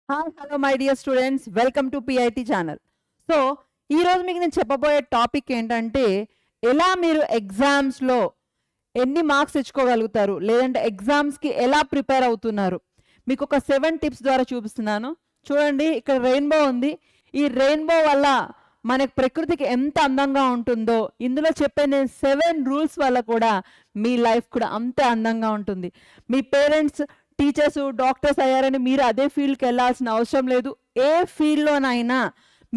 Hi hello my dear students, welcome to PIT channel. So ఈరోజు మీకు నేను చెప్పబోయే టాపిక్ ఏంటంటే, ఎలా మీరు ఎగ్జామ్స్లో ఎన్ని మార్క్స్ తెచ్చుకోగలుగుతారు, లేదంటే ఎగ్జామ్స్కి ఎలా ప్రిపేర్ అవుతున్నారు. మీకు ఒక 7 టిప్స్ ద్వారా చూపిస్తున్నాను. చూడండి, ఇక్కడ రెయిన్బో ఉంది. ఈ రెయిన్బో వల్ల మనకి ప్రకృతికి ఎంత అందంగా ఉంటుందో, ఇందులో చెప్పే నేను 7 రూల్స్ వల్ల కూడా మీ లైఫ్ కూడా అంతే అందంగా ఉంటుంది. మీ పేరెంట్స్ టీచర్స్ డాక్టర్స్ అయ్యారని మీరు అదే ఫీల్డ్కి వెళ్ళాల్సిన అవసరం లేదు. ఏ ఫీల్డ్లోనైనా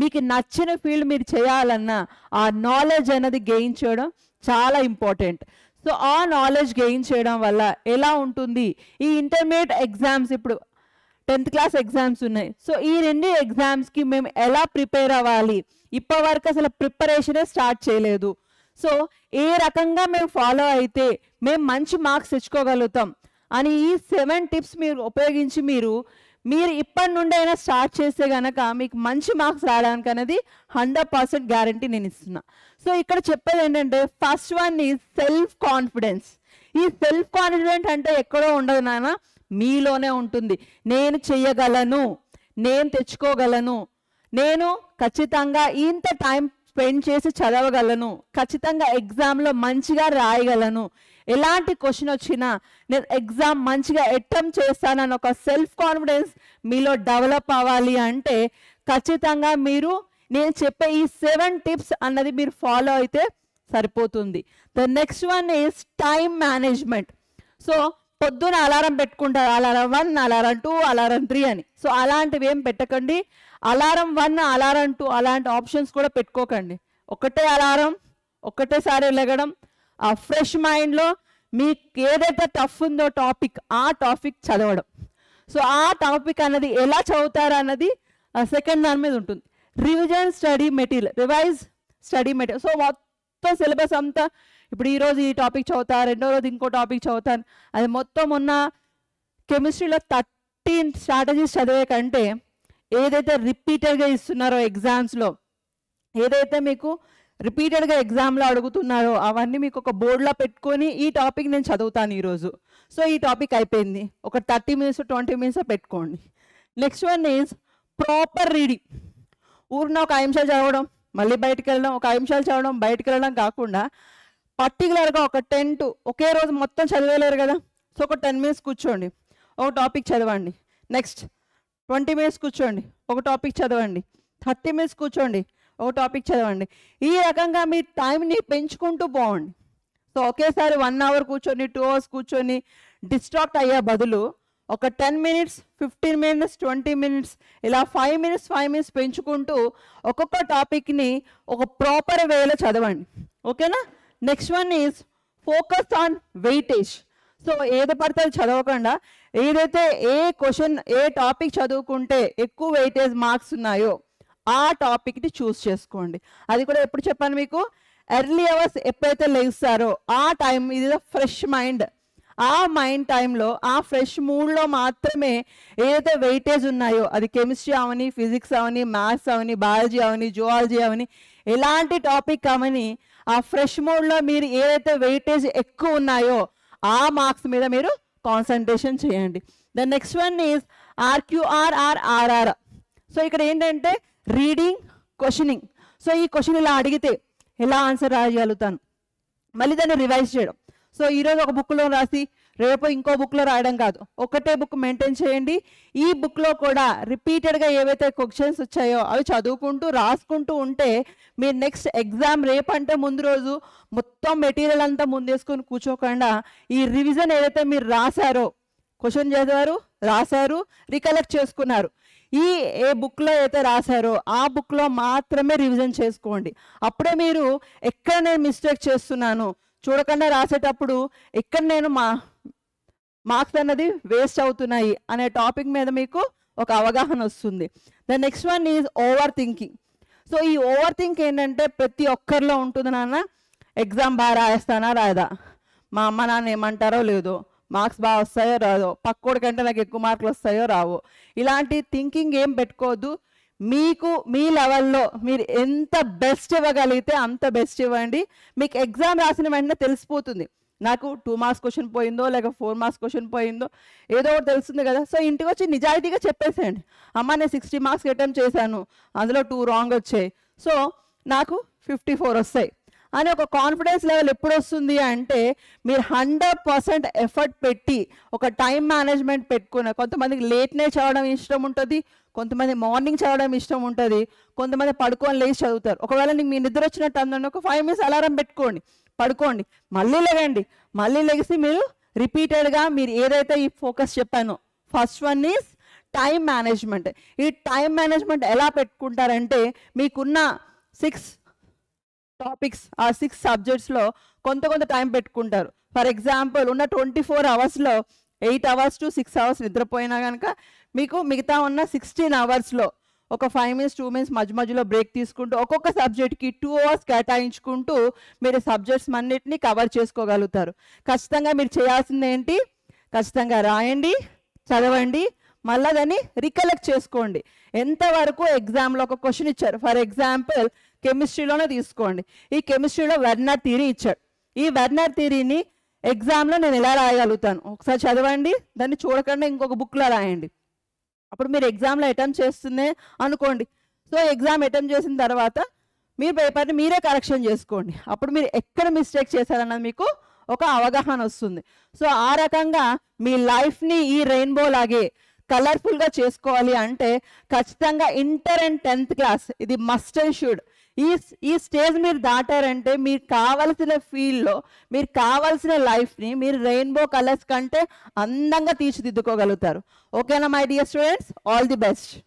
మీకు నచ్చిన ఫీల్డ్ మీరు చేయాలన్నా ఆ నాలెడ్జ్ అనేది గెయిన్ చేయడం చాలా ఇంపార్టెంట్. సో ఆ నాలెడ్జ్ గెయిన్ చేయడం వల్ల ఎలా ఉంటుంది, ఈ ఇంటర్మీడియట్ ఎగ్జామ్స్, ఇప్పుడు 10th క్లాస్ ఎగ్జామ్స్ ఉన్నాయి. సో ఈ 2 ఎగ్జామ్స్కి మేము ఎలా ప్రిపేర్ అవ్వాలి, ఇప్పటి వరకు అసలు ప్రిపరేషనే స్టార్ట్ చేయలేదు. సో ఏ రకంగా మేము ఫాలో అయితే మేము మంచి మార్క్స్ తెచ్చుకోగలుగుతాం అని ఈ 7 టిప్స్ మీరు ఉపయోగించి మీరు ఇప్పటి నుండి అయినా స్టార్ట్ చేస్తే కనుక మీకు మంచి మార్క్స్ రావడానికి అనేది 100% గ్యారంటీ నేను ఇస్తున్నా. సో ఇక్కడ చెప్పేది ఏంటంటే, first one is self confidence. ఈ సెల్ఫ్ కాన్ఫిడెన్స్ అంటే ఎక్కడో ఉండదు నాన్న, మీలోనే ఉంటుంది. నేను చెయ్యగలను, నేను తెచ్చుకోగలను, నేను ఖచ్చితంగా ఇంత టైం స్పెండ్ చేసి చదవగలను, ఖచ్చితంగా ఎగ్జామ్లో మంచిగా రాయగలను, ఎలాంటి క్వశ్చన్ వచ్చినా నేను ఎగ్జామ్ మంచిగా అటెంప్ట్ చేస్తానని ఒక సెల్ఫ్ కాన్ఫిడెన్స్ మీలో డెవలప్ అవ్వాలి అంటే ఖచ్చితంగా మీరు నేను చెప్పే ఈ 7 టిప్స్ అన్నది మీరు ఫాలో అయితే సరిపోతుంది. The next one is time management. So పొద్దున అలారం పెట్టుకుంటారు, అలారం 1, అలారం 2, అలారం 3 అని. సో అలాంటివి ఏం పెట్టకండి. అలారం 1, అలారం 2 అలాంటి ఆప్షన్స్ కూడా పెట్టుకోకండి. ఒకటే అలారం, ఒకటేసారి లెగడం, ఆ ఫ్రెష్ మైండ్లో మీకు ఏదైతే టఫ్ ఉందో టాపిక్, ఆ టాపిక్ చదవడం. సో ఆ టాపిక్ అన్నది ఎలా చదువుతారు అన్నది సెకండ్ దాని మీద ఉంటుంది. Revision study material, revise study material. So మొత్తం సిలబస్ అంతా, ఇప్పుడు ఈరోజు ఈ టాపిక్ చదువుతారు, రెండో రోజు ఇంకో టాపిక్ చదువుతాను, అది మొత్తం ఉన్న కెమిస్ట్రీలో 13 స్ట్రాటజీస్ చదివే కంటే ఏదైతే రిపీటెడ్గా ఇస్తున్నారో ఎగ్జామ్స్లో, ఏదైతే మీకు రిపీటెడ్గా ఎగ్జామ్లో అడుగుతున్నారో అవన్నీ మీకు ఒక బోర్డులో పెట్టుకొని ఈ టాపిక్ నేను చదువుతాను ఈరోజు. సో ఈ టాపిక్ అయిపోయింది, ఒక 30 మినిట్స్ 20 మినిట్స్ పెట్టుకోండి. Next one is proper reading. ఊరిన ఒక 5 నిమిషాలు చదవడం, మళ్ళీ బయటికి వెళ్ళడం, ఒక 5 నిమిషాలు చదవడం, బయటికి వెళ్ళడం కాకుండా పర్టికులర్గా ఒక 10 to, ఒకే రోజు మొత్తం చదివేలేరు కదా. సో ఒక 10 మినిట్స్ కూర్చోండి, ఒక టాపిక్ చదవండి. నెక్స్ట్ 20 మినిట్స్ కూర్చోండి, ఒక టాపిక్ చదవండి. 30 మినిట్స్ కూర్చోండి, ఒక టాపిక్ చదవండి. ఈ రకంగా మీ టైంని పెంచుకుంటూ పోండి. సో ఒకేసారి 1 అవర్ కూర్చొని 2 అవర్స్ కూర్చొని డిస్ట్రాక్ట్ అయ్యే బదులు ఒక 10 మినిట్స్ 15 మినిట్స్ 20 మినిట్స్ ఇలా 5 మినిట్స్ పెంచుకుంటూ ఒక్కొక్క టాపిక్ని ఒక ప్రాపర్ వేలో చదవండి. ఓకేనా? Next one is focus on weightage. So ఏది పడితే చదవకుండా, ఏదైతే ఏ క్వశ్చన్ ఏ టాపిక్ చదువుకుంటే ఎక్కువ వెయిటేజ్ మార్క్స్ ఉన్నాయో ఆ టాపిక్ని చూస్ చేసుకోండి. అది కూడా ఎప్పుడు చెప్పాను మీకు, ఎర్లీ అవర్స్ ఎప్పుడైతే లేస్తారో ఆ టైం, ఇది ఫ్రెష్ మైండ్, ఆ మైండ్ టైంలో ఆ ఫ్రెష్ మూడ్లో మాత్రమే ఏదైతే వెయిటేజ్ ఉన్నాయో, అది కెమిస్ట్రీ అవని, ఫిజిక్స్ అవని, మ్యాథ్స్ అవని, బయాలజీ అవని, జువాలజీ అవని, ఎలాంటి టాపిక్ అవని, ఆ ఫ్రెష్ మూడ్లో మీరు ఏదైతే వెయిటేజ్ ఎక్కువ ఉన్నాయో ఆ మార్క్స్ మీద మీరు కాన్సన్ట్రేషన్ చేయండి. The next one is R R. So ఇక్కడ ఏంటంటే రీడింగ్, క్వశ్చనింగ్. సో ఈ క్వశ్చన్ ఇలా అడిగితే ఎలా ఆన్సర్ రాయగలుగుతాను, మళ్ళీ దాన్ని రివైజ్ చేయడం. సో ఈరోజు ఒక బుక్లో రాసి రేపు ఇంకో బుక్లో రాయడం కాదు, ఒకటే బుక్ మెయింటైన్ చేయండి. ఈ బుక్లో కూడా రిపీటెడ్గా ఏవైతే క్వశ్చన్స్ వచ్చాయో అవి చదువుకుంటూ రాసుకుంటూ ఉంటే మీరు నెక్స్ట్ ఎగ్జామ్ రేపంటే ముందు రోజు మొత్తం మెటీరియల్ అంతా ముందేసుకొని కూర్చోకుండా ఈ రివిజన్ ఏదైతే మీరు రాశారో, క్వశ్చన్ చదివారు, రాశారు, రికలెక్ట్ చేసుకున్నారు, ఈ ఏ బుక్లో అయితే రాశారో ఆ బుక్లో మాత్రమే రివిజన్ చేసుకోండి. అప్పుడే మీరు ఎక్కడ నేను మిస్టేక్ చేస్తున్నాను చూడకుండా రాసేటప్పుడు ఎక్కడ నేను మార్క్స్ అన్నది వేస్ట్ అవుతున్నాయి అనే టాపిక్ మీద మీకు ఒక అవగాహన వస్తుంది. The next one is over thinking. So ఈ ఓవర్ థింక్ ఏంటంటే ప్రతి ఒక్కరిలో ఉంటుంది నాన్న. ఎగ్జామ్ బాగా రాస్తానా రాదా, మా అమ్మ నాన్న ఏమంటారో లేదో, మార్క్స్ బాగా వస్తాయో రాదో, పక్కోడి కంటే నాకు ఎక్కువ మార్కులు వస్తాయో రావో, ఇలాంటి థింకింగ్ ఏం పెట్టుకోవద్దు. మీకు మీ లెవెల్లో మీరు ఎంత బెస్ట్ ఇవ్వగలిగితే అంత బెస్ట్ ఇవ్వండి. మీకు ఎగ్జామ్ రాసిన వెంటనే తెలిసిపోతుంది నాకు 2 మార్క్స్ క్వశ్చన్ పోయిందో లేక 4 మార్క్స్ క్వశ్చన్ పోయిందో ఏదో ఒకటి తెలుస్తుంది కదా. సో ఇంటికి వచ్చి నిజాయితీగా చెప్పేసేయండి, అమ్మ నేను 60 మార్క్స్ అటెంప్ట్ చేశాను, అందులో 2 రాంగ్ వచ్చాయి, సో నాకు 54 వస్తాయి అని ఒక కాన్ఫిడెన్స్ లెవెల్ ఎప్పుడు వస్తుంది అంటే మీరు 100% ఎఫర్ట్ పెట్టి ఒక టైం మేనేజ్మెంట్ పెట్టుకున్న. కొంతమందికి లేట్ నైట్ చదవడం ఇష్టం ఉంటుంది, కొంతమంది మార్నింగ్ చదవడం ఇష్టం ఉంటుంది, కొంతమంది పడుకొని లేచి చదువుతారు. ఒకవేళ నీకు మీ నిద్ర వచ్చినట్టు అందరినీ ఒక 5 minutes అలారం పెట్టుకోండి, పడుకోండి, మళ్ళీ లేగండి, మళ్ళీ లెగిసి మీరు రిపీటెడ్గా మీరు ఏదైతే ఈ ఫోకస్ చెప్పానో first one is time management. ఈ టైం మేనేజ్మెంట్ ఎలా పెట్టుకుంటారంటే మీకున్న 6 టాపిక్స్ ఆ 6 సబ్జెక్ట్స్లో కొంత టైం పెట్టుకుంటారు. ఫర్ ఎగ్జాంపుల్ ఉన్న 24 అవర్స్లో 8 hours to 6 hours నిద్రపోయినా కనుక మీకు మిగతా ఉన్న 16 అవర్స్లో ఒక 5 minutes 2 minutes మధ్యలో బ్రేక్ తీసుకుంటూ ఒక్కొక్క సబ్జెక్ట్కి 2 hours కేటాయించుకుంటూ మీరు సబ్జెక్ట్స్ అన్నిటిని కవర్ చేసుకోగలుగుతారు. ఖచ్చితంగా మీరు చేయాల్సింది ఏంటి, ఖచ్చితంగా రాయండి, చదవండి, మళ్ళీ దాన్ని రికలెక్ట్ చేసుకోండి. ఎంతవరకు ఎగ్జామ్లో ఒక క్వశ్చన్ ఇచ్చారు, ఫర్ ఎగ్జాంపుల్ కెమిస్ట్రీలోనే తీసుకోండి, ఈ కెమిస్ట్రీలో వెర్నర్ థియరీ ఇచ్చాడు, ఈ వెర్నర్ థియరీని ఎగ్జామ్లో నేను ఎలా రాయగలుగుతాను ఒకసారి చదవండి, దాన్ని చూడకుండా ఇంకొక బుక్లో రాయండి. అప్పుడు మీరు ఎగ్జామ్లో అటెంప్ట్ చేస్తుందే అనుకోండి, సో ఎగ్జామ్ అటెంప్ట్ చేసిన తర్వాత మీ పేపర్ని మీరే కరెక్షన్ చేసుకోండి, అప్పుడు మీరు ఎక్కడ మిస్టేక్ చేశారన్నది మీకు ఒక అవగాహన వస్తుంది. సో ఆ రకంగా మీ లైఫ్ని ఈ రెయిన్బో లాగే కలర్ఫుల్గా చేసుకోవాలి అంటే ఖచ్చితంగా ఇంటర్ అండ్ 10th క్లాస్ ఇది మస్ట్ అండ్ షుడ్. ఈ స్టేజ్ మీరు దాటారంటే మీరు కావాల్సిన ఫీల్డ్లో మీరు కావాల్సిన లైఫ్ని మీరు రెయిన్బో కలర్స్ కంటే అందంగా తీర్చిదిద్దుకోగలుగుతారు. ఓకేనా my dear students, all the best.